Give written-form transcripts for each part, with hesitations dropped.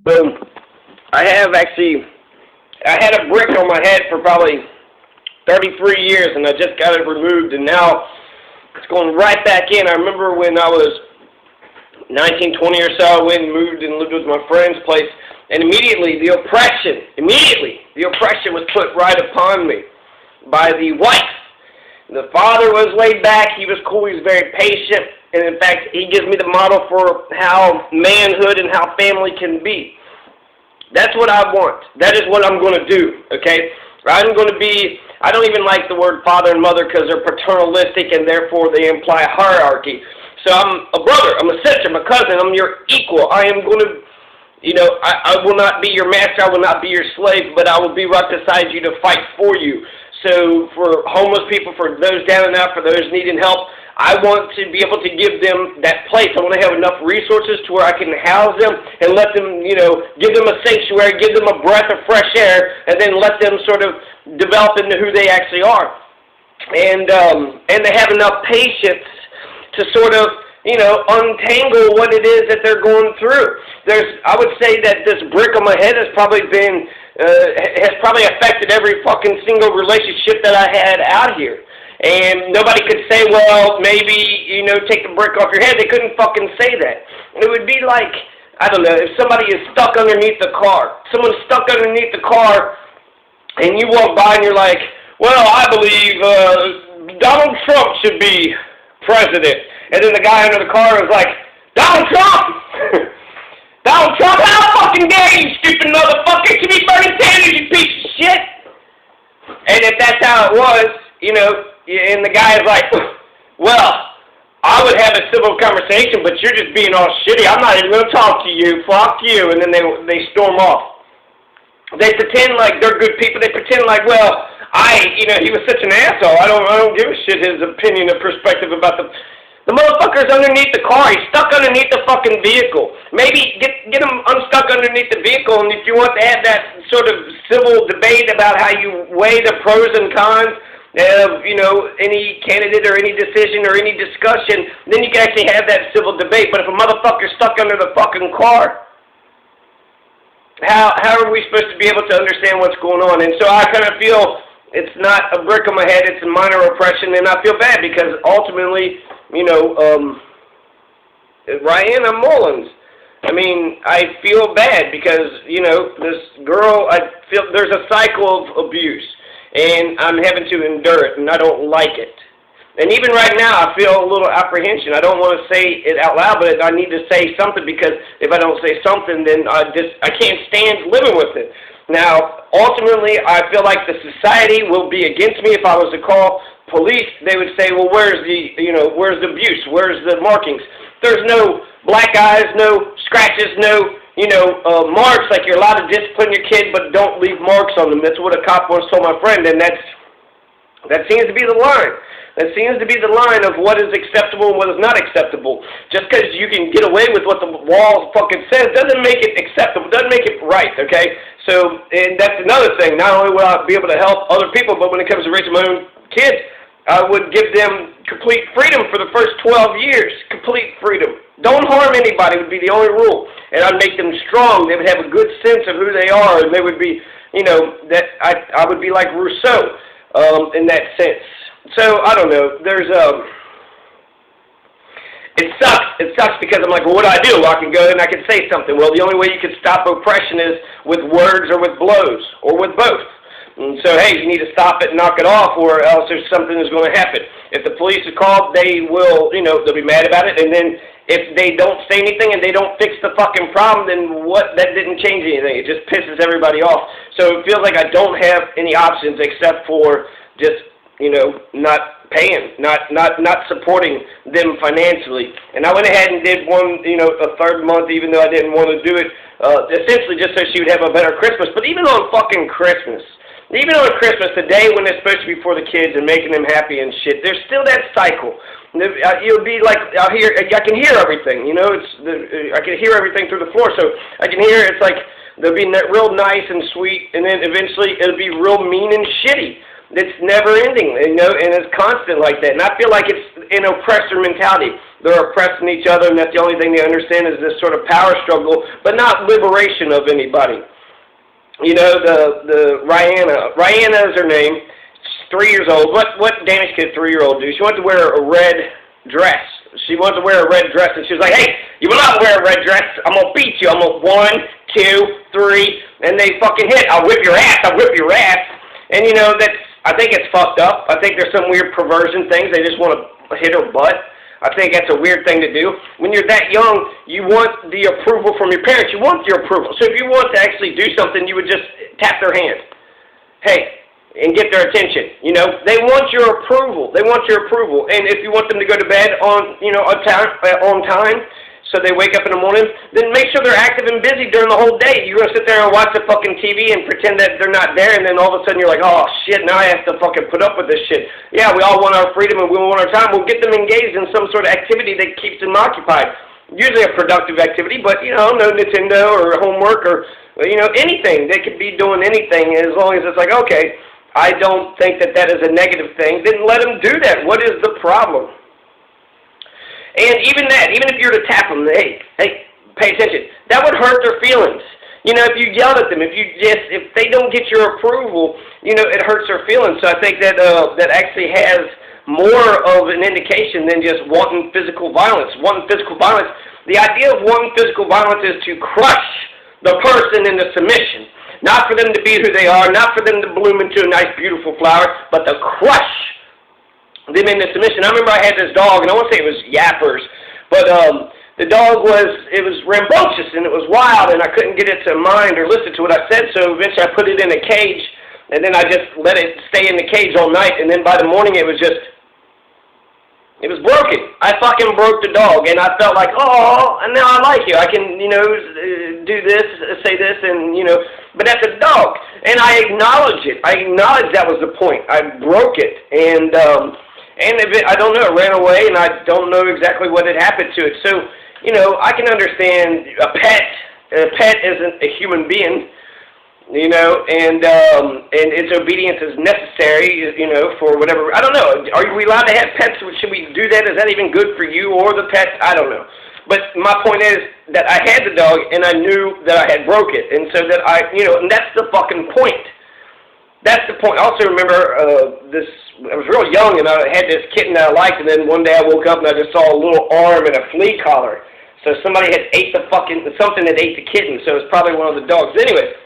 Boom. I had a brick on my head for probably 33 years, and I just got it removed, and now it's going right back in. I remember when I was 19, 20 or so, I went and moved and lived with my friend's place, and immediately the oppression was put right upon me by the wife. The father was laid back, he was cool, he was very patient, and in fact, he gives me the model for how manhood and how family can be. That's what I want. That is what I'm going to do, okay? I don't even like the word father and mother because they're paternalistic and therefore they imply hierarchy. So I'm a brother, I'm a sister, I'm a cousin, I'm your equal. I am going to, I will not be your master, I will not be your slave, but I will be right beside you to fight for you. So for homeless people, for those down and out, for those needing help, I want to be able to give them that place. I want to have enough resources to where I can house them and let them, give them a sanctuary, give them a breath of fresh air, and then let them sort of develop into who they actually are. And they have enough patience to sort of, untangle what it is that they're going through. I would say that this brick on my head has probably affected every fucking single relationship that I had out here. And nobody could say, well, maybe, take the brick off your head. They couldn't fucking say that. It would be like, I don't know, if somebody is stuck underneath the car. Someone's stuck underneath the car, and you walk by and you're like, well, I believe Donald Trump should be president. And then the guy under the car was like, Donald Trump! Donald Trump, how fucking dare you, stupid motherfucker! Give me Bernie Sanders, you piece of shit! And if that's how it was, and the guy is like, well, I would have a civil conversation, but you're just being all shitty. I'm not even going to talk to you. Fuck you. And then they storm off. They pretend like they're good people. They pretend like, well, he was such an asshole. I don't give a shit his opinion or perspective about the motherfucker's underneath the car. He's stuck underneath the fucking vehicle. Maybe get him unstuck underneath the vehicle, and if you want to have that sort of civil debate about how you weigh the pros and cons of, any candidate or any decision or any discussion, then you can actually have that civil debate. But if a motherfucker's stuck under the fucking car, how are we supposed to be able to understand what's going on? And so I kind of feel it's not a brick on my head, it's a minor oppression, and I feel bad because ultimately, RyannaMullins, I feel bad because, this girl, I feel there's a cycle of abuse, and I'm having to endure it, and I don't like it. And even right now, I feel a little apprehension. I don't want to say it out loud, but I need to say something because if I don't say something, then I can't stand living with it. Now, ultimately, I feel like the society will be against me. If I was to call police, they would say, well, where's the abuse? Where's the markings? There's no black eyes, no scratches, no, marks, like you're allowed to discipline your kid, but don't leave marks on them. That's what a cop once told my friend, and that seems to be the line. That seems to be the line of what is acceptable and what is not acceptable. Just because you can get away with what the law fucking says doesn't make it acceptable, doesn't make it right, okay? So, and that's another thing. Not only will I be able to help other people, but when it comes to raising my own kids, I would give them complete freedom for the first 12 years. Complete freedom. Don't harm anybody would be the only rule. And I'd make them strong. They would have a good sense of who they are, and they would be, that I would be like Rousseau in that sense. So, I don't know, it sucks because I'm like, well, what do I do? Well, I can go and I can say something. Well, the only way you can stop oppression is with words or with blows, or with both. And so, hey, you need to stop it and knock it off, or else there's something that's going to happen. If the police are called, they will, they'll be mad about it, and then if they don't say anything and they don't fix the fucking problem, then that didn't change anything. It just pisses everybody off. So it feels like I don't have any options except for just not paying, not supporting them financially. And I went ahead and did one, a third month, even though I didn't want to do it, essentially just so she would have a better Christmas. But even on fucking Christmas, the day when it's supposed to be for the kids and making them happy and shit, there's still that cycle. You'll be like, I can hear everything, I can hear everything through the floor, so I can hear it's like, they'll be real nice and sweet, and then eventually it'll be real mean and shitty. It's never ending, you know, and it's constant like that. And I feel like it's an oppressor mentality. They're oppressing each other, and that's the only thing they understand is this sort of power struggle, but not liberation of anybody. You know, the Ryanna is her name. She's 3 years old. What Danish kid 3-year-old do? She wanted to wear a red dress. She wanted to wear a red dress, and she was like, hey, you will not wear a red dress. I'm going to beat you. I'm going to 1, 2, 3, and they fucking hit. I'll whip your ass. I'll whip your ass. And, you know, I think it's fucked up. I think there's some weird perversion things. They just want to hit her butt. I think that's a weird thing to do. When you're that young, you want the approval from your parents. You want your approval. So if you want to actually do something, you would just tap their hand. Hey. And get their attention. You know, they want your approval. They want your approval. And if you want them to go to bed on, you know, on time, so they wake up in the morning, then make sure they're active and busy during the whole day. You're going to sit there and watch the fucking TV and pretend that they're not there, and then all of a sudden you're like, oh, shit, now I have to fucking put up with this shit. Yeah, we all want our freedom and we want our time. We'll get them engaged in some sort of activity that keeps them occupied. Usually a productive activity, but, you know, no Nintendo or homework or, you know, anything. They could be doing anything as long as it's like, okay, I don't think that that is a negative thing. Then let them do that. What is the problem? And even that, even if you were to tap them, hey, pay attention, that would hurt their feelings. You know, if you yell at them, if they don't get your approval, you know, it hurts their feelings. So I think that that actually has more of an indication than just wanting physical violence. Wanting physical violence, the idea of wanting physical violence is to crush the person into submission. Not for them to be who they are, not for them to bloom into a nice, beautiful flower, but to crush them into submission. I remember I had this dog, and I won't say it was yappers, but the dog was rambunctious, and it was wild, and I couldn't get it to mind or listen to what I said, so eventually I put it in a cage, and then I just let it stay in the cage all night, and then by the morning it was broken. I fucking broke the dog, and I felt like, oh, and now I like you. I can, you know, do this, say this, and, you know, but that's a dog. And I acknowledge it. I acknowledge that was the point. I broke it, and if it, I don't know, it ran away, and I don't know exactly what had happened to it. So, you know, I can understand a pet. A pet isn't a human being. You know, and its obedience is necessary, you know, for whatever. I don't know. Are we allowed to have pets? Should we do that? Is that even good for you or the pet? I don't know. But my point is that I had the dog, and I knew that I had broke it. And so that you know, and that's the fucking point. That's the point. I also remember I was real young, and I had this kitten that I liked, and then one day I woke up, and I just saw a little arm and a flea collar. So somebody had ate something that ate the kitten, so it was probably one of the dogs. Anyways.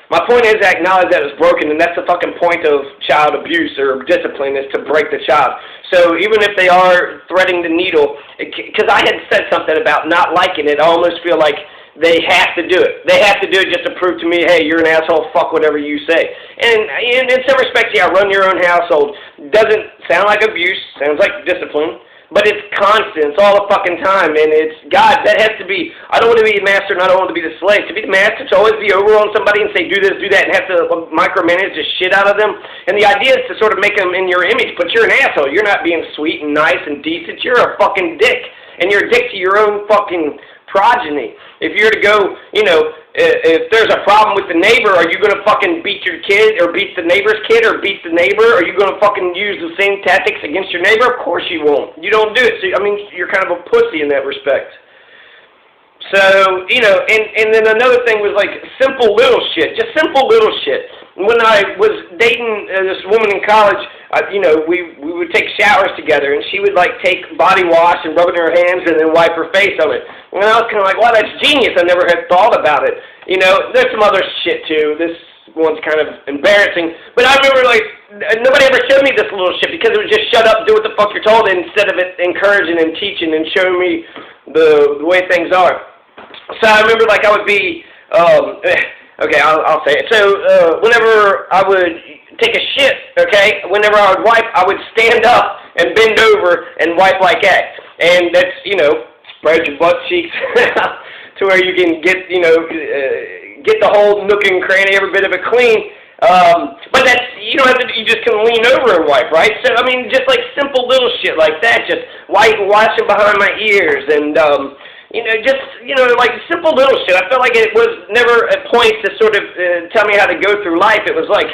My point is to acknowledge that it's broken, and that's the fucking point of child abuse or discipline, is to break the child. So even if they are threading the needle, because I had said something about not liking it, I almost feel like they have to do it. They have to do it just to prove to me, hey, you're an asshole, fuck whatever you say. And in some respects, yeah, run your own household. Doesn't sound like abuse, sounds like discipline. But it's constant. It's all the fucking time. And it's, God, that has to be, I don't want to be the master and I don't want to be the slave. To be the master, to always be over on somebody and say, do this, do that, and have to micromanage the shit out of them. And the idea is to sort of make them in your image, but you're an asshole. You're not being sweet and nice and decent. You're a fucking dick. And you're a dick to your own fucking progeny. If you're to go, you know, if there's a problem with the neighbor, are you going to fucking beat your kid or beat the neighbor's kid or beat the neighbor? Are you going to fucking use the same tactics against your neighbor? Of course you won't. You don't do it. So, I mean, you're kind of a pussy in that respect. So, you know, and then another thing was like simple little shit. Just simple little shit. When I was dating this woman in college, you know, we would take showers together, and she would, like, take body wash and rub it in her hands and then wipe her face on it. And I was kind of like, wow, that's genius. I never had thought about it. You know, there's some other shit, too. This one's kind of embarrassing. But I remember, like, nobody ever showed me this little shit because it was just shut up, do what the fuck you're told, instead of it encouraging and teaching and showing me the way things are. So I remember, like, I would be, okay, I'll say it. So whenever I would take a shit, okay, whenever I would wipe, I would stand up and bend over and wipe like that. And that's, you know, spread your butt cheeks to where you can get, you know, get the whole nook and cranny, every bit of it clean. But that's, you don't have to, you just can lean over and wipe, right? So, I mean, just like simple little shit like that, just washing behind my ears and, you know, just, you know, like simple little shit. I felt like it was never a point to sort of tell me how to go through life. It was like,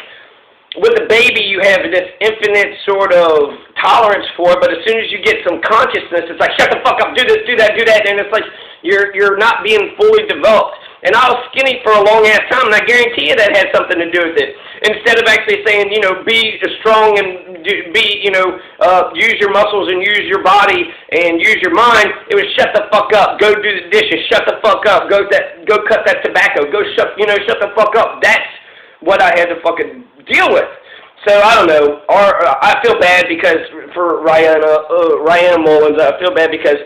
with the baby, you have this infinite sort of tolerance for it, but as soon as you get some consciousness, it's like, shut the fuck up, do this, do that, and it's like you're not being fully developed. And I was skinny for a long-ass time, and I guarantee you that had something to do with it. Instead of actually saying, you know, be strong and use your muscles and use your body and use your mind, it was shut the fuck up, go do the dishes, shut the fuck up, go cut that tobacco, shut the fuck up. That's what I had to fucking deal with. So, I don't know, I feel bad because, for RyannaMullins, I feel bad because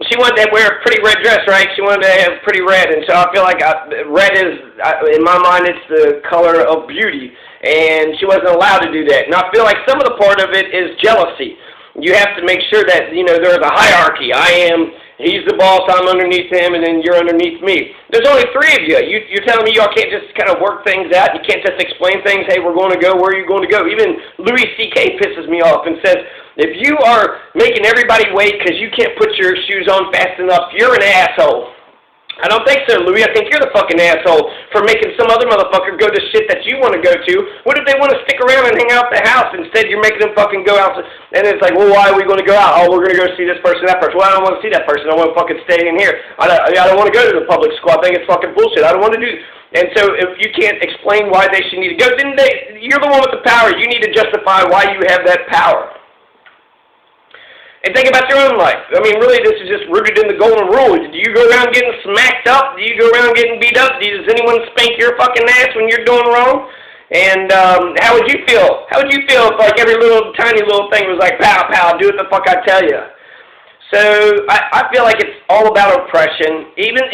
she wanted to wear a pretty red dress, right? She wanted to have pretty red, and so I feel like red is, in my mind, it's the color of beauty, and she wasn't allowed to do that. And I feel like some of the part of it is jealousy. You have to make sure that, you know, there's a hierarchy. He's the boss, I'm underneath him, and then you're underneath me. There's only 3 of you. You're telling me y'all can't just kind of work things out? You can't just explain things, hey, we're going to go, where are you going to go? Even Louis C.K. pisses me off and says, if you are making everybody wait because you can't put your shoes on fast enough, you're an asshole. I don't think so, Louis. I think you're the fucking asshole for making some other motherfucker go to shit that you want to go to. What if they want to stick around and hang out at the house? Instead, you're making them fucking go out. And it's like, well, why are we going to go out? Oh, we're going to go see this person, that person. Well, I don't want to see that person. I want to fucking stay in here. I don't want to go to the public school. I think it's fucking bullshit. I don't want to do. And so if you can't explain why they should need to go, then you're the one with the power. You need to justify why you have that power. And think about your own life. I mean, really, this is just rooted in the golden rule. Do you go around getting smacked up? Do you go around getting beat up? Does anyone spank your fucking ass when you're doing wrong? And how would you feel? How would you feel if, like, every little, tiny little thing was like, pow, pow, do what the fuck I tell you? So I feel like it's all about oppression. Even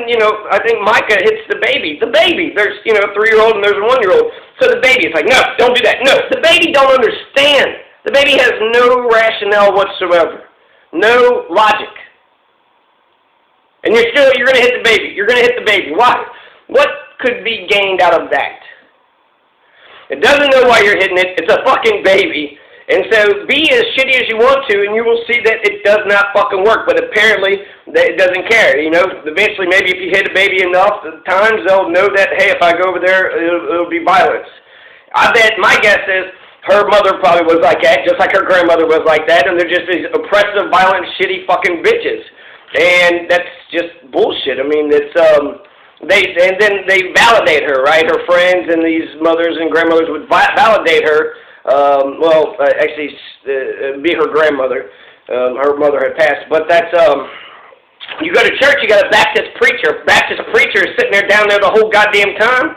you know, I think Micah hits the baby. The baby. There's, you know, a 3-year-old and there's a 1-year-old. So the baby, it's like, no, don't do that. No, the baby don't understand. The baby has no rationale whatsoever, no logic. And you're going to hit the baby. You're going to hit the baby. Why? What could be gained out of that? It doesn't know why you're hitting it. It's a fucking baby. And so be as shitty as you want to, and you will see that it does not fucking work. But apparently, it doesn't care. You know, eventually, maybe if you hit a baby enough times, they'll know that, hey, if I go over there, it'll be violence. I bet my guess is, her mother probably was like that, just like her grandmother was like that, and they're just these oppressive, violent, shitty fucking bitches. And that's just bullshit. I mean, it's, then they validate her, right? Her friends and these mothers and grandmothers would validate her, actually, be her grandmother. Her mother had passed, but that's, you go to church, you got a Baptist preacher. Baptist preacher is sitting there down there the whole goddamn time,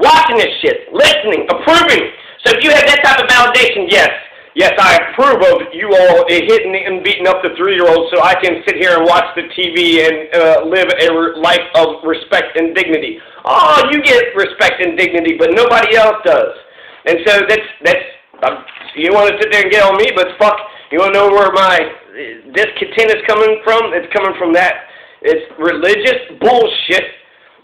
watching this shit, listening, approving. So if you have that type of validation, yes, I approve of you all hitting and beating up the 3-year-olds so I can sit here and watch the TV and live a life of respect and dignity. Oh, you get respect and dignity, but nobody else does. And so that's you want to sit there and get on me, but fuck, you want to know where my discontent is coming from? It's coming from that. It's religious bullshit.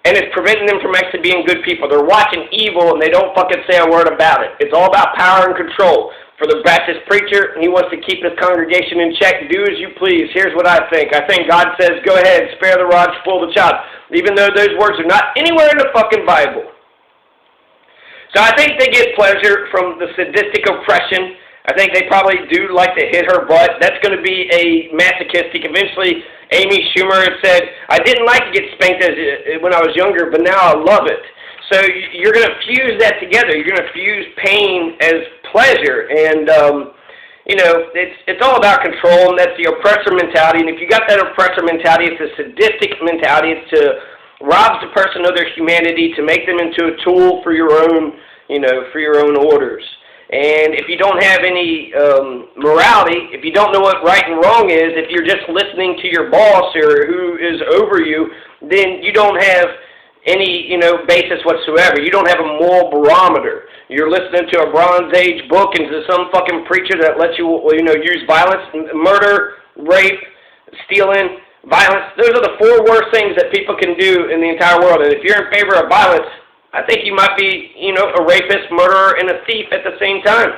And it's preventing them from actually being good people. They're watching evil, and they don't fucking say a word about it. It's all about power and control. For the Baptist preacher, he wants to keep his congregation in check. Do as you please. Here's what I think. I think God says, go ahead, spare the rod, spoil the child. Even though those words are not anywhere in the fucking Bible. So I think they get pleasure from the sadistic oppression. I think they probably do like to hit her butt. That's going to be a masochistic. Eventually, Amy Schumer had said, I didn't like to get spanked when I was younger, but now I love it. So you're going to fuse that together. You're going to fuse pain as pleasure. And, you know, it's all about control, and that's the oppressor mentality. And if you got that oppressor mentality, it's a sadistic mentality. It's to rob the person of their humanity, to make them into a tool for your own, you know, for your own orders. And if you don't have any morality, if you don't know what right and wrong is, if you're just listening to your boss or who is over you, then you don't have any, you know, basis whatsoever. You don't have a moral barometer. You're listening to a Bronze Age book and to some fucking preacher that lets you, you know, use violence, murder, rape, stealing, violence. Those are the 4 worst things that people can do in the entire world. And if you're in favor of violence, I think you might be, you know, a rapist, murderer, and a thief at the same time.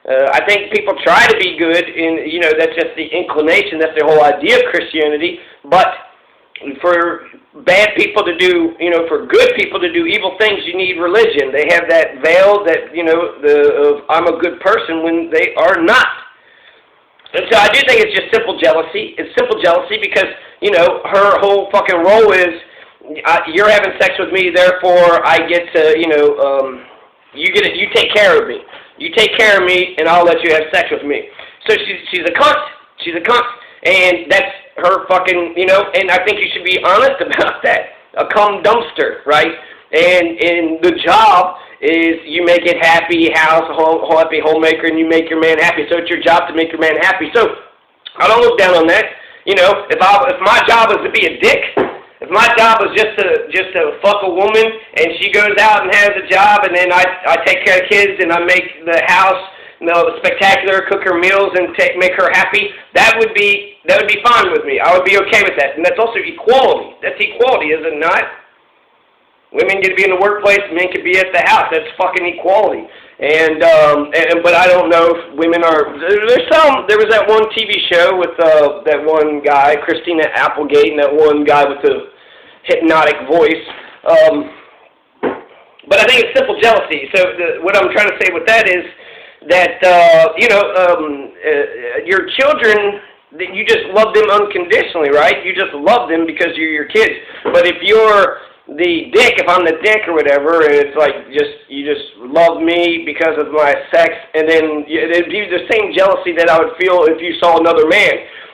I think people try to be good, and, you know, that's just the inclination. That's the whole idea of Christianity. But for bad people to do, for good people to do evil things, you need religion. They have that veil that, of I'm a good person when they are not. And so I do think it's just simple jealousy. It's simple jealousy because, her whole fucking role is, you're having sex with me, therefore I get to, you take care of me. You take care of me, and I'll let you have sex with me. So she's a cunt. She's a cunt. And that's her fucking, and I think you should be honest about that. A cum dumpster, right? And the job is you make it happy house, happy homemaker, and you make your man happy. So it's your job to make your man happy. So I don't look down on that. If my job is to be a dick, if my job was just to fuck a woman and she goes out and has a job and then I take care of kids and I make the house spectacular, cook her meals and make her happy, that would be fine with me. I would be okay with that. And that's also equality. That's equality, is it not? Women get to be in the workplace, men can be at the house. That's fucking equality. But I don't know if women are. There was that one TV show with that one guy, Christina Applegate, and that one guy with the hypnotic voice. But I think it's simple jealousy. So what I'm trying to say with that is that your children, you just love them unconditionally, right? You just love them because you're your kids. But if you're the dick, if I'm the dick or whatever, and it's like you just love me because of my sex, and then it'd be the same jealousy that I would feel if you saw another man.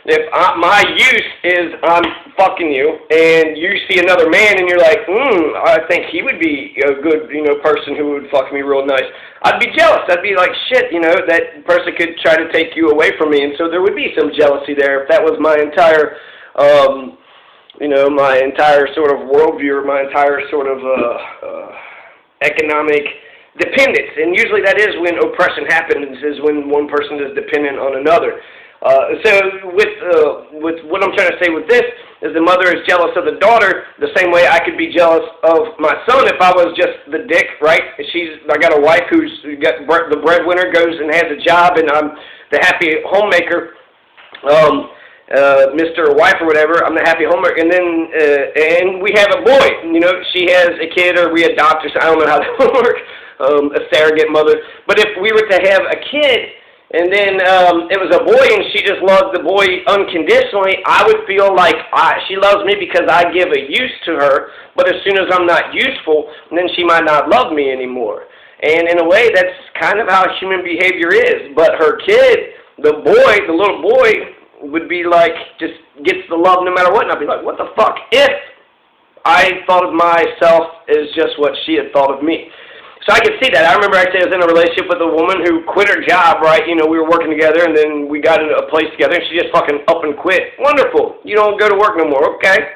If my use is I'm fucking you, and you see another man, and you're like, I think he would be a good, person who would fuck me real nice. I'd be jealous. I'd be like, shit, that person could try to take you away from me, and so there would be some jealousy there if that was my entire, my entire sort of worldview, or my entire sort of economic dependence. And usually that is when oppression happens, is when one person is dependent on another. So with what I'm trying to say with this is the mother is jealous of the daughter the same way I could be jealous of my son if I was just the dick, right? I got a wife who's got the breadwinner, goes and has a job, and I'm the happy homemaker, Mr. Wife or whatever. I'm the happy homemaker, and then and we have a boy. She has a kid, or we adopt, or I don't know how that would work, a surrogate mother. But if we were to have a kid, and then it was a boy and she just loved the boy unconditionally, I would feel like she loves me because I give a use to her, but as soon as I'm not useful, then she might not love me anymore. And in a way, that's kind of how human behavior is. But her kid, the little boy, would be like, just gets the love no matter what, and I'd be like, what the fuck? If I thought of myself as just what she had thought of me. So I could see that. I remember actually I was in a relationship with a woman who quit her job, right? We were working together, and then we got into a place together, and she just fucking up and quit. Wonderful. You don't go to work no more, okay?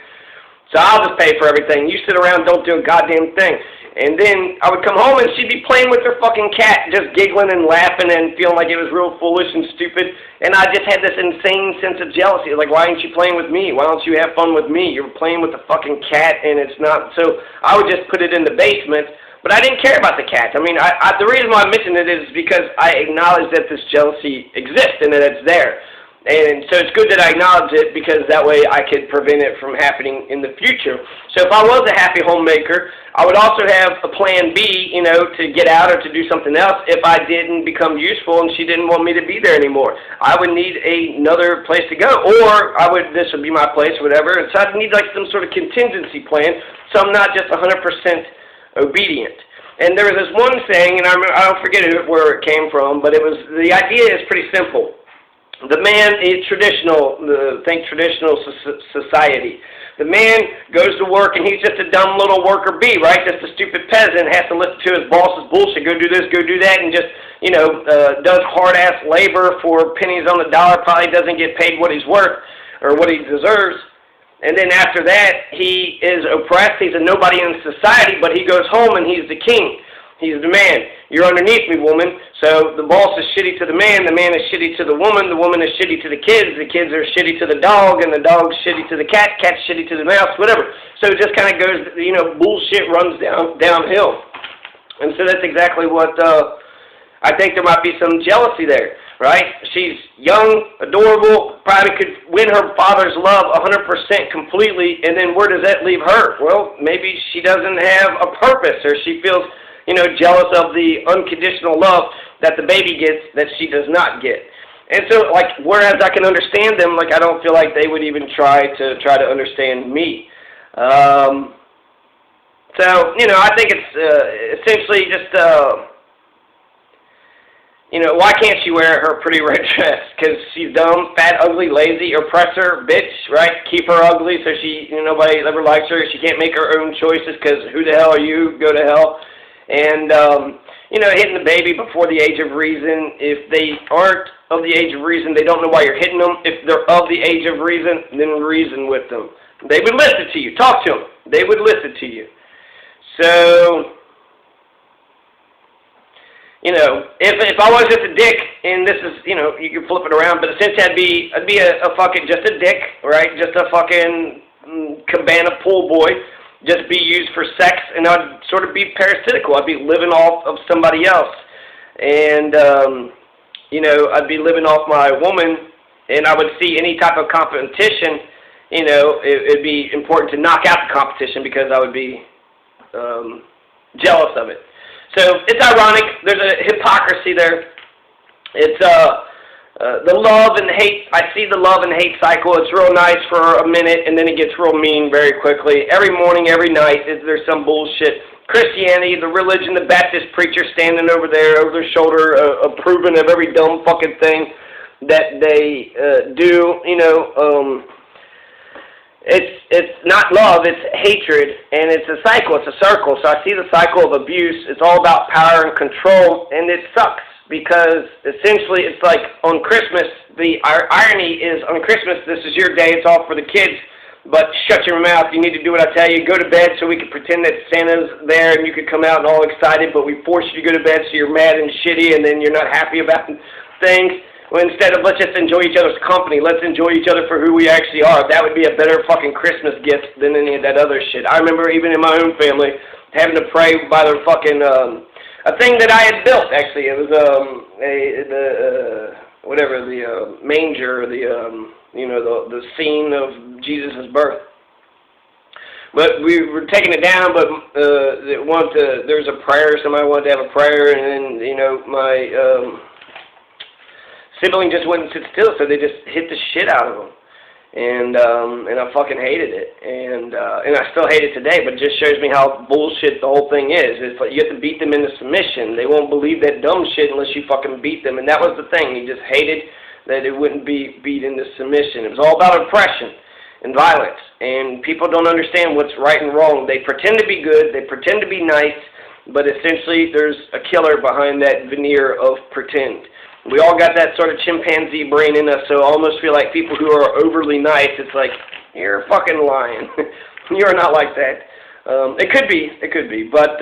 So I'll just pay for everything. You sit around, don't do a goddamn thing. And then I would come home, and she'd be playing with her fucking cat, just giggling and laughing and feeling like it was real foolish and stupid. And I just had this insane sense of jealousy. Like, why aren't you playing with me? Why don't you have fun with me? You're playing with the fucking cat, and it's not. So I would just put it in the basement. But I didn't care about the cats. I mean, the reason why I mentioned it is because I acknowledge that this jealousy exists and that it's there. And so it's good that I acknowledge it, because that way I could prevent it from happening in the future. So if I was a happy homemaker, I would also have a plan B, to get out or to do something else if I didn't become useful and she didn't want me to be there anymore. I would need another place to go, or this would be my place, whatever. So I'd need like some sort of contingency plan, so I'm not just 100% obedient. And there was this one saying, and I don't forget where it came from, but the idea is pretty simple. The man is traditional society. The man goes to work, and he's just a dumb little worker bee, right? Just a stupid peasant, has to listen to his boss's bullshit, go do this, go do that, and just, does hard-ass labor for pennies on the dollar, probably doesn't get paid what he's worth or what he deserves. And then after that, he is oppressed. He's a nobody in society, but he goes home and he's the king. He's the man. You're underneath me, woman. So the boss is shitty to the man is shitty to the woman is shitty to the kids are shitty to the dog, and the dog's shitty to the cat's shitty to the mouse, whatever. So it just kind of goes, bullshit runs downhill. And so that's exactly what, I think there might be some jealousy there. right? She's young, adorable, probably could win her father's love 100% completely, and then where does that leave her? Well, maybe she doesn't have a purpose, or she feels, jealous of the unconditional love that the baby gets that she does not get. And so, like, whereas I can understand them, like, I don't feel like they would even try to understand me. So, I think it's essentially just, why can't she wear her pretty red dress? Because she's dumb, fat, ugly, lazy, oppressor, bitch, right? Keep her ugly so nobody ever likes her. She can't make her own choices because who the hell are you? Go to hell. And, hitting the baby before the age of reason. If they aren't of the age of reason, they don't know why you're hitting them. If they're of the age of reason, then reason with them. They would listen to you. Talk to them. They would listen to you. So, if I was just a dick, and this is, you can flip it around, but essentially I'd be a fucking, just a dick, right? Just a fucking cabana pool boy, just be used for sex, and I'd sort of be parasitical. I'd be living off of somebody else. And, I'd be living off my woman, and I would see any type of competition, it'd be important to knock out the competition because I would be jealous of it. So it's ironic. There's a hypocrisy there. It's the love and hate. I see the love and hate cycle. It's real nice for a minute, and then it gets real mean very quickly. Every morning, every night, there's some bullshit. Christianity, the religion, the Baptist preacher standing over there, over their shoulder, approving of every dumb fucking thing that they do. It's not love, it's hatred, and it's a cycle, it's a circle. So I see the cycle of abuse. It's all about power and control, and it sucks because essentially it's like on Christmas, the irony is on Christmas, this is your day, it's all for the kids, but shut your mouth, you need to do what I tell you, go to bed so we can pretend that Santa's there and you can come out and all excited, but we force you to go to bed so you're mad and shitty and then you're not happy about things. Well, instead of let's just enjoy each other's company, let's enjoy each other for who we actually are. That would be a better fucking Christmas gift than any of that other shit. I remember even in my own family having to pray by the fucking a thing that I had built. Actually, it was the manger, the scene of Jesus' birth. But we were taking it down, but there was a prayer. Somebody wanted to have a prayer, and then my sibling just wouldn't sit still, so they just hit the shit out of him, and I fucking hated it, and I still hate it today. But it just shows me how bullshit the whole thing is. It's like you have to beat them into submission. They won't believe that dumb shit unless you fucking beat them, and that was the thing. He just hated that it wouldn't be beat into submission. It was all about oppression and violence, and people don't understand what's right and wrong. They pretend to be good, they pretend to be nice, but essentially there's a killer behind that veneer of pretend. We all got that sort of chimpanzee brain in us, so I almost feel like people who are overly nice, it's like, you're fucking lying. You're not like that. It could be, but,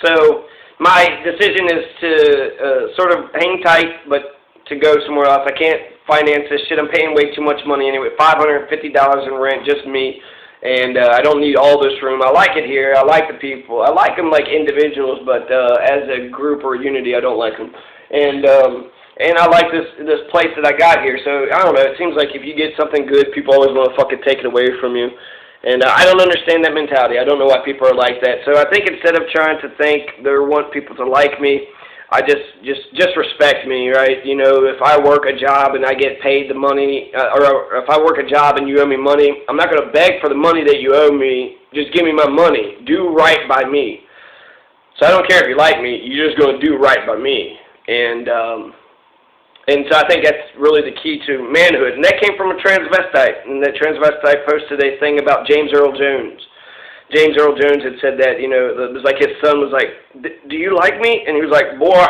so my decision is to sort of hang tight, but to go somewhere else. I can't finance this shit. I'm paying way too much money anyway, $550 in rent, just me, and I don't need all this room. I like it here. I like the people. I like them like individuals, but as a group or unity, I don't like them. And I like this place that I got here. So, I don't know, it seems like if you get something good, people always want to fucking take it away from you. And I don't understand that mentality. I don't know why people are like that. So I think instead of trying to think they want people to like me, I just respect me, right? If I work a job and I get paid the money, or if I work a job and you owe me money, I'm not going to beg for the money that you owe me. Just give me my money. Do right by me. So I don't care if you like me. You're just going to do right by me. And so I think that's really the key to manhood. And that came from a transvestite. And that transvestite posted a thing about James Earl Jones. James Earl Jones had said that, it was like his son was like, do you like me? And he was like, boy,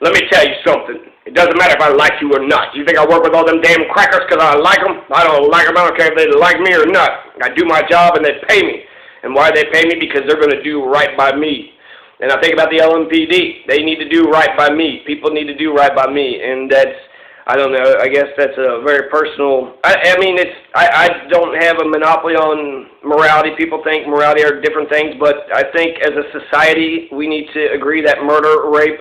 let me tell you something. It doesn't matter if I like you or not. You think I work with all them damn crackers because I like them? I don't like them. I don't care if they like me or not. I do my job and they pay me. And why they pay me? Because they're going to do right by me. And I think about the LMPD. They need to do right by me. People need to do right by me. And that's, I don't know, I guess that's a very personal, I don't have a monopoly on morality. People think morality are different things, but I think as a society we need to agree that murder, rape,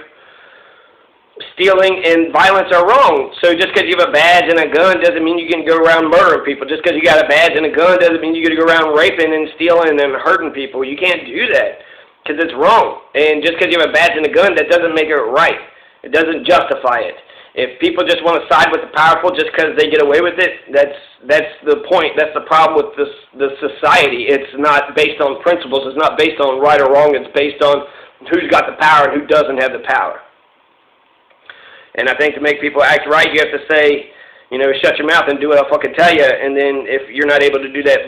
stealing and violence are wrong. So just because you have a badge and a gun doesn't mean you can go around murdering people. Just because you got a badge and a gun doesn't mean you can go around raping and stealing and hurting people. You can't do that because it's wrong. And just because you have a badge and a gun, that doesn't make it right. It doesn't justify it. If people just want to side with the powerful just because they get away with it, that's the point. That's the problem with the society. It's not based on principles. It's not based on right or wrong. It's based on who's got the power and who doesn't have the power. And I think to make people act right, you have to say, shut your mouth and do what I'll fucking tell you. And then if you're not able to do that,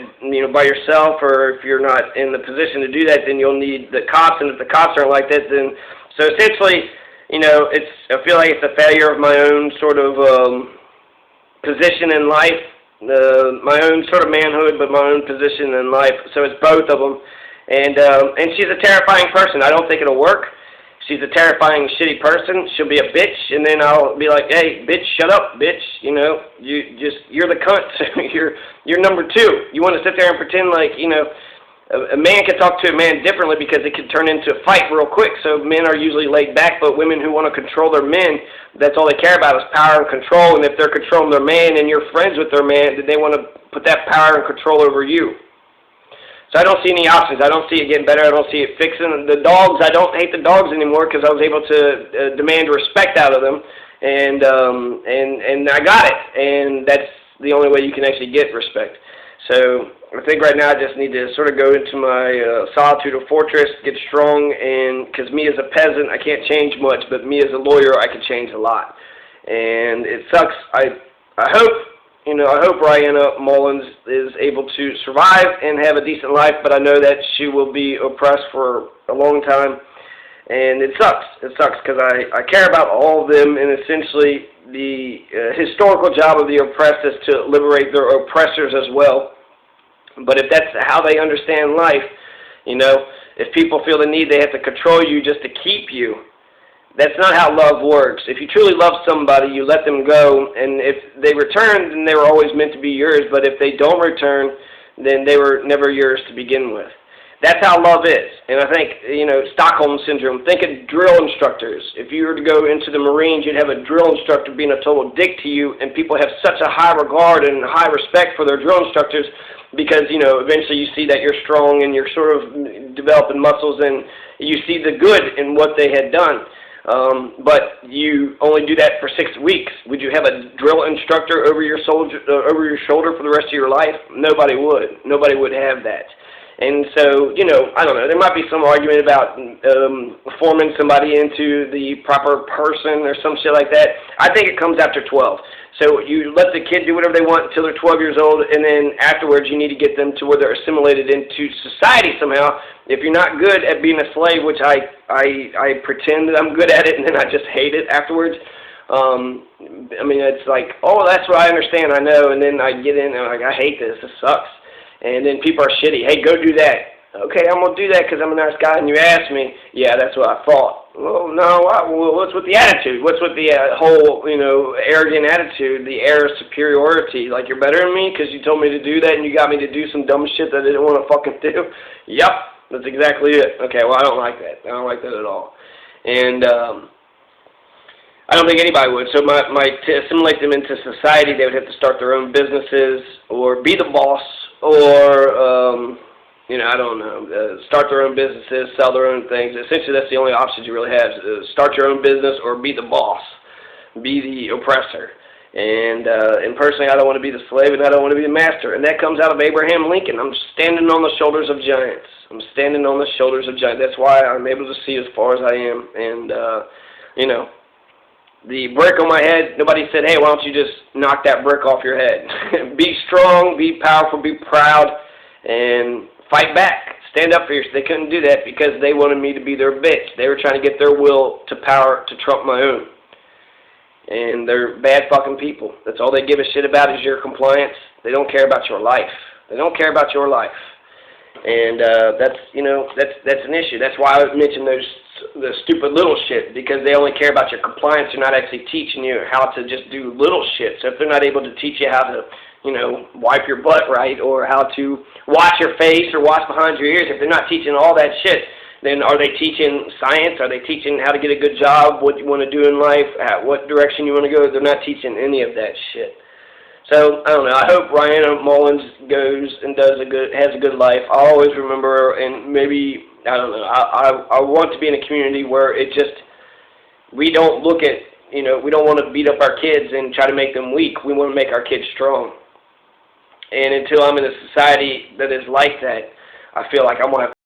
by yourself, or if you're not in the position to do that, then you'll need the cops. And if the cops aren't like that, then so essentially, I feel like it's a failure of my own sort of position in life, my own sort of manhood, but my own position in life. So it's both of them. And she's a terrifying person. I don't think it'll work. She's a terrifying, shitty person. She'll be a bitch, and then I'll be like, "Hey, bitch, shut up, bitch. You're the cunt. You're number two. You want to sit there and pretend like, a man can talk to a man differently because it can turn into a fight real quick. So men are usually laid back, but women who want to control their men, that's all they care about is power and control. And if they're controlling their man and you're friends with their man, then they want to put that power and control over you. So I don't see any options. I don't see it getting better. I don't see it fixing. The dogs, I don't hate the dogs anymore because I was able to demand respect out of them, and I got it. And that's the only way you can actually get respect. So I think right now I just need to sort of go into my solitude of fortress, get strong, and because me as a peasant, I can't change much, but me as a lawyer, I can change a lot. And it sucks. I hope RyannaMullins is able to survive and have a decent life, but I know that she will be oppressed for a long time, and it sucks. It sucks because I care about all of them, and essentially the historical job of the oppressed is to liberate their oppressors as well. But if that's how they understand life, if people feel the need they have to control you just to keep you, that's not how love works. If you truly love somebody, you let them go, and if they return, then they were always meant to be yours. But if they don't return, then they were never yours to begin with. That's how love is. And I think, Stockholm Syndrome, think of drill instructors. If you were to go into the Marines, you'd have a drill instructor being a total dick to you, and people have such a high regard and high respect for their drill instructors because, eventually you see that you're strong and you're sort of developing muscles, and you see the good in what they had done. But you only do that for 6 weeks. Would you have a drill instructor over your shoulder for the rest of your life? Nobody would. Nobody would have that. And so, I don't know. There might be some argument about forming somebody into the proper person or some shit like that. I think it comes after 12. So you let the kid do whatever they want until they're 12 years old, and then afterwards you need to get them to where they're assimilated into society somehow. If you're not good at being a slave, which I pretend that I'm good at it, and then I just hate it afterwards. It's like, oh, that's what I understand, I know, and then I get in and I'm like, I hate this. This sucks. And then people are shitty. Hey, go do that. Okay, I'm going to do that because I'm a nice guy and you asked me. Yeah, that's what I thought. Well, no, what's with the attitude? What's with the whole, arrogant attitude, the air of superiority? Like you're better than me because you told me to do that and you got me to do some dumb shit that I didn't want to fucking do? Yep, that's exactly it. Okay, well, I don't like that. I don't like that at all. And I don't think anybody would. So to assimilate them into society, they would have to start their own businesses or be the boss or, I don't know, start their own businesses, sell their own things. Essentially, that's the only options you really have. Start your own business or be the boss, be the oppressor. And personally, I don't want to be the slave and I don't want to be the master. And that comes out of Abraham Lincoln. I'm standing on the shoulders of giants. I'm standing on the shoulders of giants. That's why I'm able to see as far as I am. And, the brick on my head, nobody said, hey, why don't you just knock that brick off your head? Be strong, be powerful, be proud, and fight back. Stand up for yourself. They couldn't do that because they wanted me to be their bitch. They were trying to get their will to power to trump my own. And they're bad fucking people. That's all they give a shit about is your compliance. They don't care about your life. They don't care about your life. And that's an issue. That's why I mentioned the stupid little shit, because they only care about your compliance. They're not actually teaching you how to just do little shit. So if they're not able to teach you how to, wipe your butt right, or how to wash your face or wash behind your ears, if they're not teaching all that shit, then are they teaching science? Are they teaching how to get a good job, what you want to do in life, what direction you want to go? They're not teaching any of that shit. So, I don't know, I hope RyannaMullins goes and has a good life. I always remember, and maybe, I don't know, I want to be in a community where we don't look at, we don't want to beat up our kids and try to make them weak. We want to make our kids strong. And until I'm in a society that is like that, I feel like I'm going to have